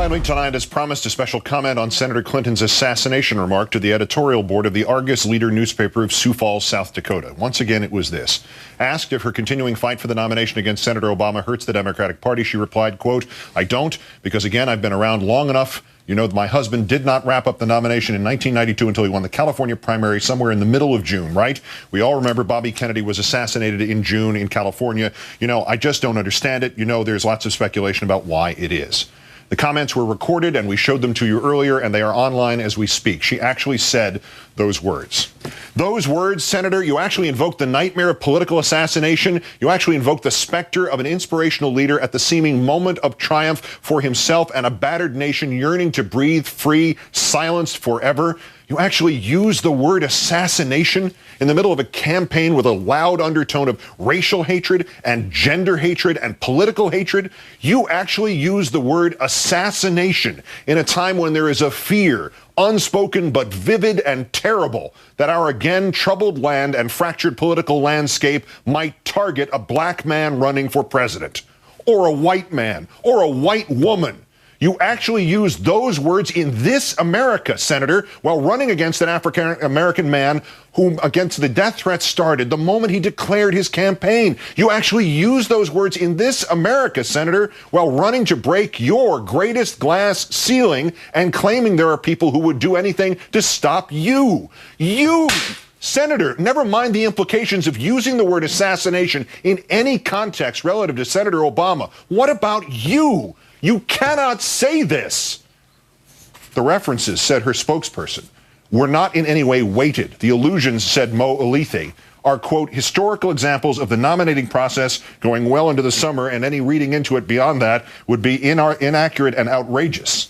Finally tonight, as promised, a special comment on Senator Clinton's assassination remark to the editorial board of the Argus Leader newspaper of Sioux Falls, South Dakota. Once again, it was this. Asked if her continuing fight for the nomination against Senator Obama hurts the Democratic Party, she replied, quote, "I don't, because again, I've been around long enough. You know, my husband did not wrap up the nomination in 1992 until he won the California primary somewhere in the middle of June, right? We all remember Bobby Kennedy was assassinated in June in California. You know, I just don't understand it. You know, there's lots of speculation about why it is." The comments were recorded, and we showed them to you earlier, and they are online as we speak. She actually said those words. Those words, Senator, you actually invoked the nightmare of political assassination. You actually invoked the specter of an inspirational leader at the seeming moment of triumph for himself and a battered nation yearning to breathe free, silenced forever. You actually used the word assassination in the middle of a campaign with a loud undertone of racial hatred and gender hatred and political hatred. You actually used the word assassination in a time when there is a fear, unspoken but vivid and terrible, that our again troubled land and fractured political landscape might target a black man running for president, or a white man, or a white woman. You actually used those words in this America, Senator, while running against an African-American man whom against the death threat started the moment he declared his campaign. You actually used those words in this America, Senator, while running to break your greatest glass ceiling and claiming there are people who would do anything to stop you. You, Senator, never mind the implications of using the word assassination in any context relative to Senator Obama. What about you? You cannot say this. The references, said her spokesperson, were not in any way weighted. The allusions, said Mo Elithe, are, quote, historical examples of the nominating process going well into the summer, and any reading into it beyond that would be inaccurate and outrageous.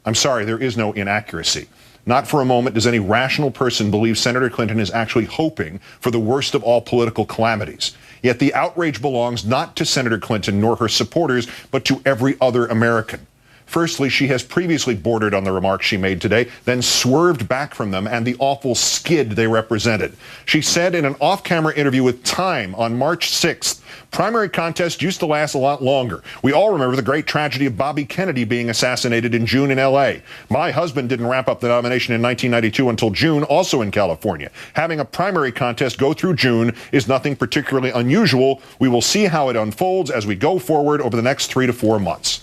I'm sorry, there is no inaccuracy. Not for a moment does any rational person believe Senator Clinton is actually hoping for the worst of all political calamities. Yet the outrage belongs not to Senator Clinton nor her supporters, but to every other American. Firstly, she has previously bordered on the remarks she made today, then swerved back from them and the awful skid they represented. She said in an off-camera interview with Time on March 6th, primary contests used to last a lot longer. We all remember the great tragedy of Bobby Kennedy being assassinated in June in L.A. My husband didn't wrap up the nomination in 1992 until June, also in California. Having a primary contest go through June is nothing particularly unusual. We will see how it unfolds as we go forward over the next 3 to 4 months.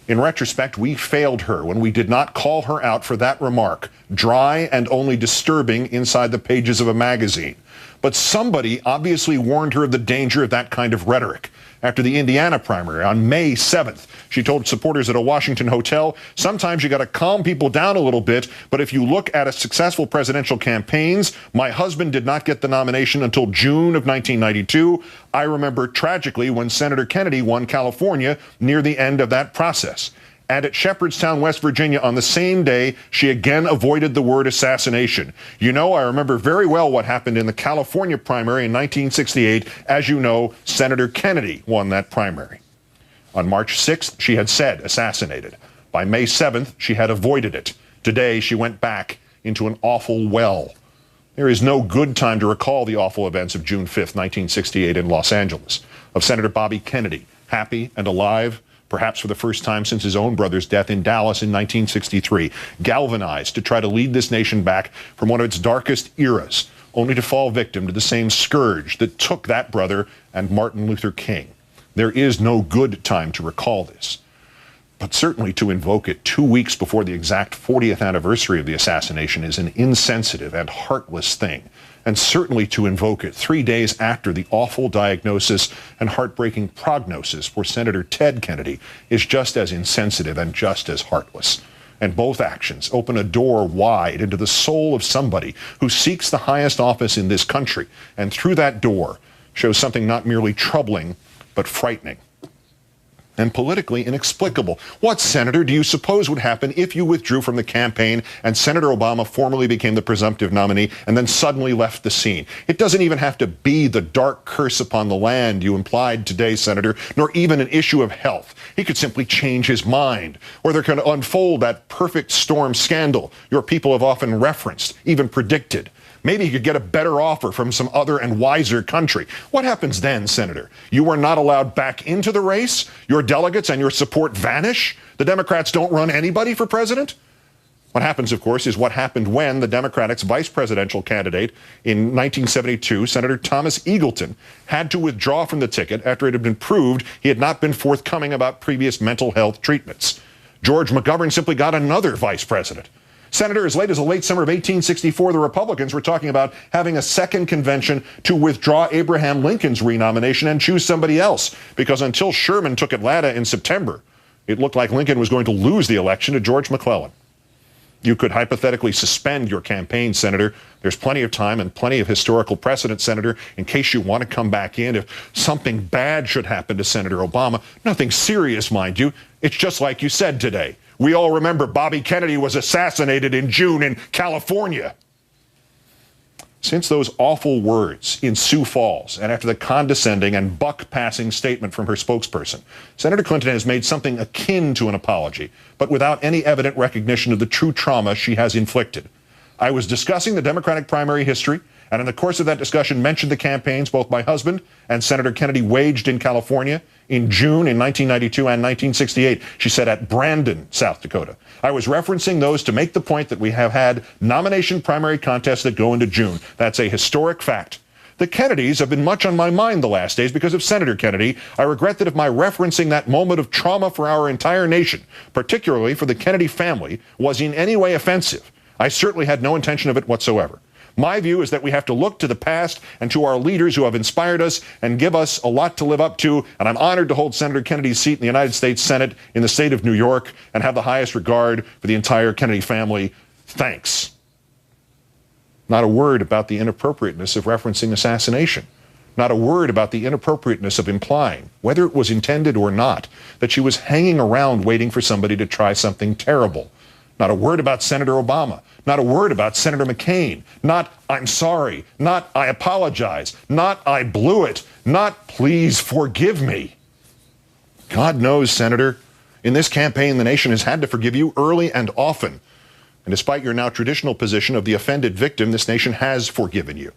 In retrospect, we failed her when we did not call her out for that remark, dry and only disturbing inside the pages of a magazine. But somebody obviously warned her of the danger of that kind of rhetoric. After the Indiana primary on May 7th, she told supporters at a Washington hotel, sometimes you got to calm people down a little bit, but if you look at a successful presidential campaigns, my husband did not get the nomination until June of 1992. I remember tragically when Senator Kennedy won California near the end of that process. And at Shepherdstown, West Virginia, on the same day, she again avoided the word assassination. You know, I remember very well what happened in the California primary in 1968. As you know, Senator Kennedy won that primary. On March 6th, she had said assassinated. By May 7th, she had avoided it. Today, she went back into an awful well. There is no good time to recall the awful events of June 5th, 1968 in Los Angeles, of Senator Bobby Kennedy, happy and alive, perhaps for the first time since his own brother's death in Dallas in 1963, galvanized to try to lead this nation back from one of its darkest eras, only to fall victim to the same scourge that took that brother and Martin Luther King. There is no good time to recall this, but certainly to invoke it 2 weeks before the exact 40th anniversary of the assassination is an insensitive and heartless thing. And certainly to invoke it 3 days after the awful diagnosis and heartbreaking prognosis for Senator Ted Kennedy is just as insensitive and just as heartless. And both actions open a door wide into the soul of somebody who seeks the highest office in this country, and through that door shows something not merely troubling, but frightening and politically inexplicable. What, Senator, do you suppose would happen if you withdrew from the campaign and Senator Obama formally became the presumptive nominee and then suddenly left the scene? It doesn't even have to be the dark curse upon the land you implied today, Senator, nor even an issue of health. He could simply change his mind, or there can unfold that perfect storm scandal your people have often referenced, even predicted. Maybe he could get a better offer from some other and wiser country. What happens then, Senator? You are not allowed back into the race? Your delegates and your support vanish? The Democrats don't run anybody for president? What happens, of course, is what happened when the Democrats' vice presidential candidate in 1972, Senator Thomas Eagleton, had to withdraw from the ticket after it had been proved he had not been forthcoming about previous mental health treatments. George McGovern simply got another vice president. Senator, as late as the late summer of 1864, the Republicans were talking about having a second convention to withdraw Abraham Lincoln's renomination and choose somebody else, because until Sherman took Atlanta in September, it looked like Lincoln was going to lose the election to George McClellan. You could hypothetically suspend your campaign, Senator. There's plenty of time and plenty of historical precedent, Senator, in case you want to come back in. If something bad should happen to Senator Obama, nothing serious, mind you. It's just like you said today. We all remember Bobby Kennedy was assassinated in June in California. Since those awful words in Sioux Falls and after the condescending and buck-passing statement from her spokesperson, Senator Clinton has made something akin to an apology, but without any evident recognition of the true trauma she has inflicted. I was discussing the Democratic primary history, and in the course of that discussion mentioned the campaigns both my husband and Senator Kennedy waged in California in June in 1992 and 1968, she said, at Brandon, South Dakota. I was referencing those to make the point that we have had nomination primary contests that go into June. That's a historic fact. The Kennedys have been much on my mind the last days because of Senator Kennedy. I regret that if my referencing that moment of trauma for our entire nation, particularly for the Kennedy family, was in any way offensive. I certainly had no intention of it whatsoever. My view is that we have to look to the past and to our leaders who have inspired us and give us a lot to live up to, and I'm honored to hold Senator Kennedy's seat in the United States Senate in the state of New York and have the highest regard for the entire Kennedy family. Thanks. Not a word about the inappropriateness of referencing assassination. Not a word about the inappropriateness of implying, whether it was intended or not, that she was hanging around waiting for somebody to try something terrible. Not a word about Senator Obama. Not a word about Senator McCain. Not, I'm sorry. Not, I apologize. Not, I blew it. Not, please forgive me. God knows, Senator, in this campaign, the nation has had to forgive you early and often. And despite your now traditional position of the offended victim, this nation has forgiven you.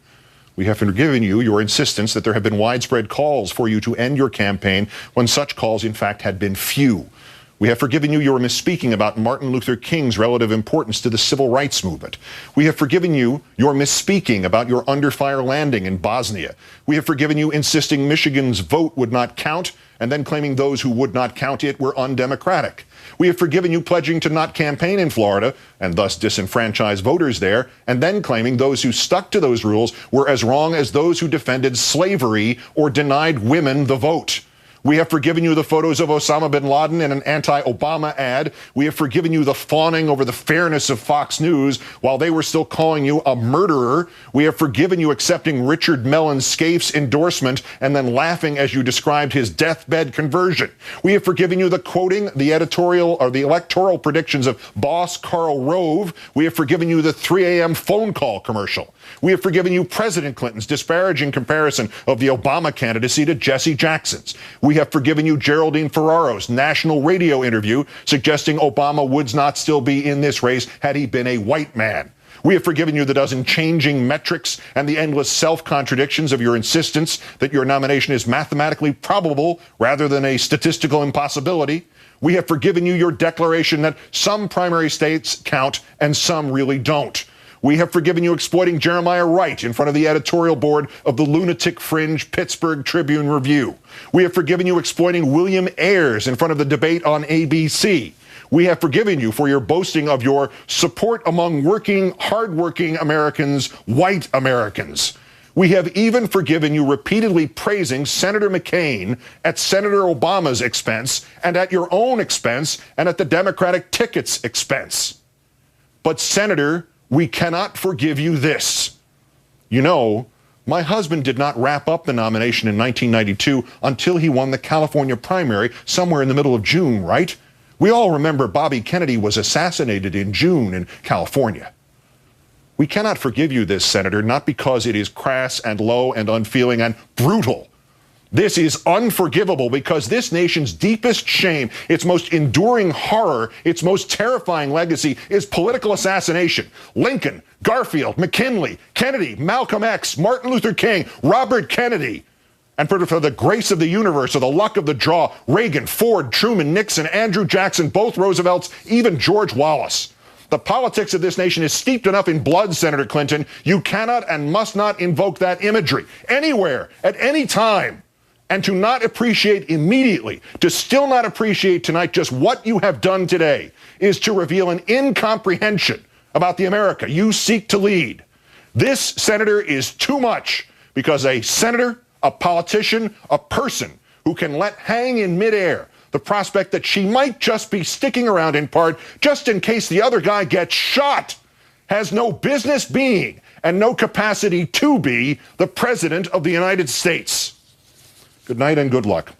We have forgiven you your insistence that there have been widespread calls for you to end your campaign when such calls, in fact, had been few. We have forgiven you your misspeaking about Martin Luther King's relative importance to the civil rights movement. We have forgiven you your misspeaking about your under-fire landing in Bosnia. We have forgiven you insisting Michigan's vote would not count and then claiming those who would not count it were undemocratic. We have forgiven you pledging to not campaign in Florida and thus disenfranchise voters there, and then claiming those who stuck to those rules were as wrong as those who defended slavery or denied women the vote. We have forgiven you the photos of Osama bin Laden in an anti-Obama ad. We have forgiven you the fawning over the fairness of Fox News while they were still calling you a murderer. We have forgiven you accepting Richard Mellon Scaife's endorsement and then laughing as you described his deathbed conversion. We have forgiven you the quoting the editorial or the electoral predictions of boss Karl Rove. We have forgiven you the 3 a.m. phone call commercial. We have forgiven you President Clinton's disparaging comparison of the Obama candidacy to Jesse Jackson's. We have forgiven you Geraldine Ferraro's national radio interview suggesting Obama would not still be in this race had he been a white man. We have forgiven you the dozen changing metrics and the endless self-contradictions of your insistence that your nomination is mathematically probable rather than a statistical impossibility. We have forgiven you your declaration that some primary states count and some really don't. We have forgiven you exploiting Jeremiah Wright in front of the editorial board of the lunatic fringe Pittsburgh Tribune Review. We have forgiven you exploiting William Ayers in front of the debate on ABC. We have forgiven you for your boasting of your support among working, hardworking Americans, white Americans. We have even forgiven you repeatedly praising Senator McCain at Senator Obama's expense and at your own expense and at the Democratic ticket's expense. But, Senator, we cannot forgive you this. You know, my husband did not wrap up the nomination in 1992 until he won the California primary somewhere in the middle of June, right? We all remember Bobby Kennedy was assassinated in June in California. We cannot forgive you this, Senator, not because it is crass and low and unfeeling and brutal. This is unforgivable because this nation's deepest shame, its most enduring horror, its most terrifying legacy is political assassination. Lincoln, Garfield, McKinley, Kennedy, Malcolm X, Martin Luther King, Robert Kennedy, and for the grace of the universe or the luck of the draw, Reagan, Ford, Truman, Nixon, Andrew Jackson, both Roosevelts, even George Wallace. The politics of this nation is steeped enough in blood, Senator Clinton. You cannot and must not invoke that imagery anywhere, at any time. And to not appreciate immediately, to still not appreciate tonight just what you have done today, is to reveal an incomprehension about the America you seek to lead. This, Senator, is too much, because a senator, a politician, a person who can let hang in midair the prospect that she might just be sticking around in part just in case the other guy gets shot has no business being and no capacity to be the President of the United States. Good night and good luck.